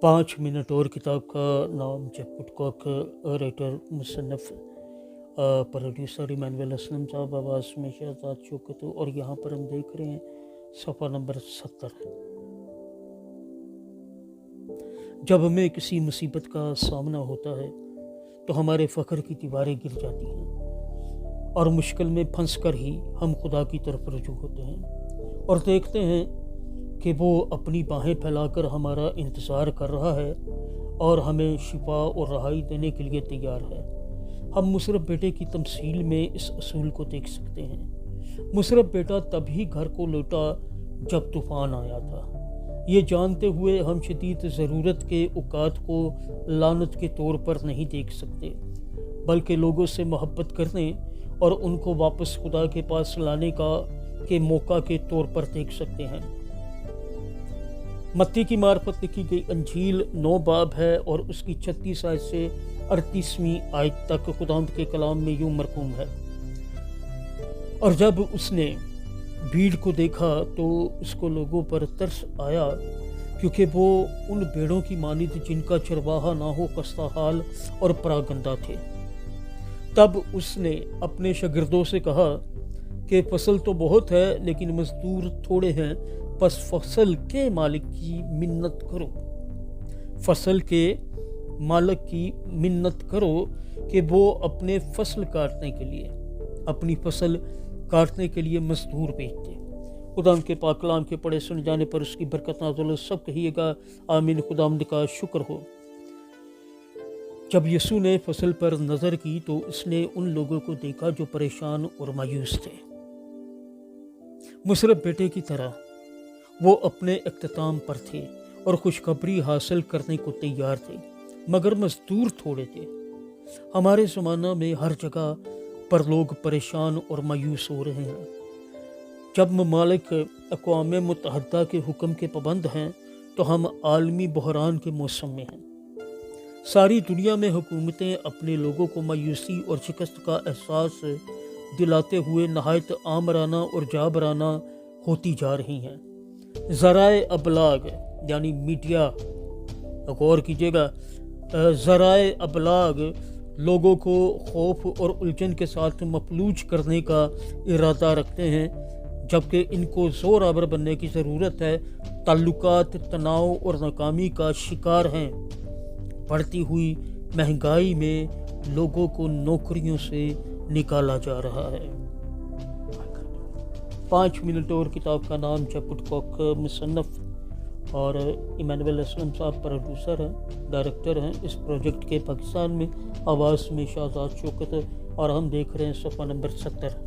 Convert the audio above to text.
5 minute और किताब का नाम जयपुट कॉक, राइटर मुसन्नफ़ प्रोड्यूसर इमानुएल असलम साहब, आवाज़ में शहजाद शौकत। और यहाँ पर हम देख रहे हैं सफ़ा नंबर 70। जब हमें किसी मुसीबत का सामना होता है तो हमारे फ़ख्र की दीवारें गिर जाती हैं और मुश्किल में फंस कर ही हम खुदा की तरफ रुजू होते हैं और देखते हैं कि वो अपनी बाहें फैलाकर हमारा इंतज़ार कर रहा है और हमें शिफा और रहाई देने के लिए तैयार है। हम मुशर्रफ बेटे की तमसील में इस असूल को देख सकते हैं। मुशर्रफ बेटा तभी घर को लौटा जब तूफ़ान आया था। ये जानते हुए हम शदीद ज़रूरत के औकात को लानत के तौर पर नहीं देख सकते, बल्कि लोगों से मोहब्बत करने और उनको वापस खुदा के पास लाने के मौका के तौर पर देख सकते हैं। मत्ती की मार्फत लिखी गई अंजील 9 बाब है और उसकी 36 आयत से 38वीं आयत तक खुदावंद के कलाम में यूं मरकूम है। और जब उसने भीड़ को देखा तो उसको लोगों पर तरस आया, क्योंकि वो उन भेड़ों की मानित जिनका चरवाहा ना हो खस्ता हाल और परागंदा थे। तब उसने अपने शागिर्दों से कहा कि फसल तो बहुत है लेकिन मजदूर थोड़े हैं, बस फसल के मालिक की मिन्नत करो। फसल के मालिक की मिन्नत करो कि वो अपनी फसल काटने के लिए मजदूर भेज दे। खुदाम के पाक कलाम के पढ़े सुन जाने पर उसकी बरकत नाज़िल हो। सब कहिएगा आमीन। खुदाम का शुक्र हो। जब यीशु ने फसल पर नज़र की तो उसने उन लोगों को देखा जो परेशान और मायूस थे। मुशर्रफ बेटे की तरह वो अपने इख्तिताम पर थे और खुशखबरी हासिल करने को तैयार थे, मगर मजदूर थोड़े थे। हमारे ज़माना में हर जगह पर लोग परेशान और मायूस हो रहे हैं। जब ममालिक अक़वाम मुत्तहदा के हुक्म के पाबंद हैं तो हम आलमी बहरान के मौसम में हैं। सारी दुनिया में हुकूमतें अपने लोगों को मायूसी और शिकस्त का एहसास दिलाते हुए नहायत आमराना और जाबराना होती जा रही हैं। ज़राए अबलाग यानी मीडिया, गौर कीजिएगा, ज़राए अबलाग लोगों को खौफ और उलझन के साथ मफलूज करने का इरादा रखते हैं, जबकि इनको ज़ोर आवर बनने की ज़रूरत है। ताल्लुकात तनाव और नाकामी का शिकार हैं। बढ़ती हुई महंगाई में लोगों को नौकरियों से निकाला जा रहा है। 5 मिनट और किताब का नाम जयपुट कॉक, मुसन्नफ़ और इमानुएल असलम साहब प्रोड्यूसर हैं, डायरेक्टर हैं इस प्रोजेक्ट के। पाकिस्तान में आवाज़ में शहजाद शौकत और हम देख रहे हैं सफ़ा नंबर 70।